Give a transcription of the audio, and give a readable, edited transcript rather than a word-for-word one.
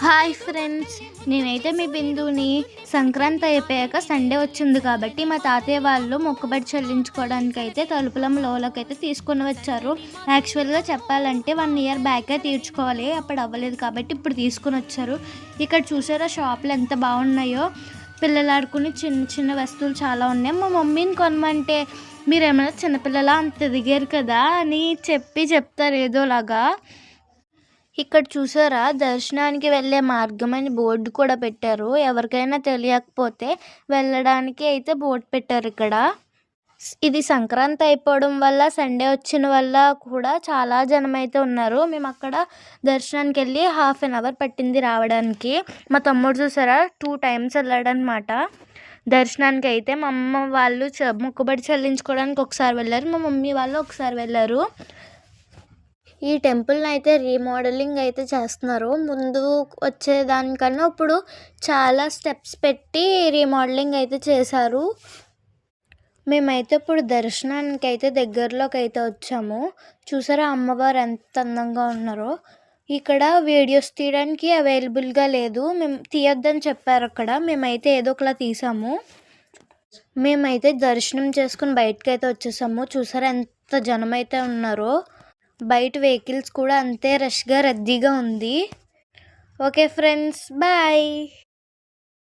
Hi friends, నేనైతే మీ బిందుని. సంక్రాంతి అయిపోయాక Sunday వచ్చింది కాబట్టి మా తాతయ్య వాళ్ళు మొక్కుబడి చెల్లించుకోవడానికి అయితే తలుపులం లోలకైతే తీసుకొని వచ్చారు. యాక్చువల్గా చెప్పాలంటే 1 ఇయర్ బ్యాకే తీర్చుకోవాలి, అప్పుడు అవ్వలేదు కాబట్టి ఇప్పుడు తీసుకొని వచ్చారు. ఇక్కడ చూసారా షాపులు ఎంత బాగున్నాయో, పిల్లలు ఆడుకుని చిన్న చిన్న వస్తువులు చాలా ఉన్నాయి. మా మమ్మీని కొనమంటే మీరేమైనా చిన్నపిల్లలా అంత ఎదిగారు కదా అని చెప్తారు ఏదోలాగా. ఇక్కడ చూసారా దర్శనానికి వెళ్ళే మార్గం అని బోర్డు కూడా పెట్టారు. ఎవరికైనా తెలియకపోతే వెళ్ళడానికి అయితే బోర్డు పెట్టారు ఇక్కడ. ఇది సంక్రాంతి అయిపోవడం వల్ల సండే వచ్చిన వల్ల కూడా చాలా జనం అయితే ఉన్నారు. మేము అక్కడ దర్శనానికి వెళ్ళి 1/2 అవర్ పట్టింది రావడానికి. మా తమ్ముడు చూసారా 2 టైమ్స్ వెళ్ళాడనమాట దర్శనానికి. అయితే మా అమ్మ వాళ్ళు మొక్కుబడి చెల్లించుకోవడానికి ఒకసారి వెళ్ళారు, మా మమ్మీ వాళ్ళు ఒకసారి వెళ్ళారు. ఈ టెంపుల్ని అయితే రీమోడలింగ్ అయితే చేస్తున్నారు. ముందు వచ్చేదానికన్నా ఇప్పుడు చాలా స్టెప్స్ పెట్టి రీమోడలింగ్ అయితే చేశారు. మేమైతే ఇప్పుడు దర్శనానికి అయితే దగ్గరలోకి అయితే వచ్చాము. చూసారా అమ్మవారు ఎంత అందంగా ఉన్నారో. ఇక్కడ వీడియోస్ తీయడానికి అవైలబుల్గా లేదు, మేము తీయొద్దని చెప్పారు అక్కడ. మేమైతే ఏదో ఒకలా తీసాము. మేమైతే దర్శనం చేసుకుని బయటకు అయితే వచ్చేసాము. చూసారా ఎంత జనం అయితే ఉన్నారో. బయట వెహికల్స్ కూడా అంతే రష్గా రద్దీగా ఉంది. Okay friends, bye.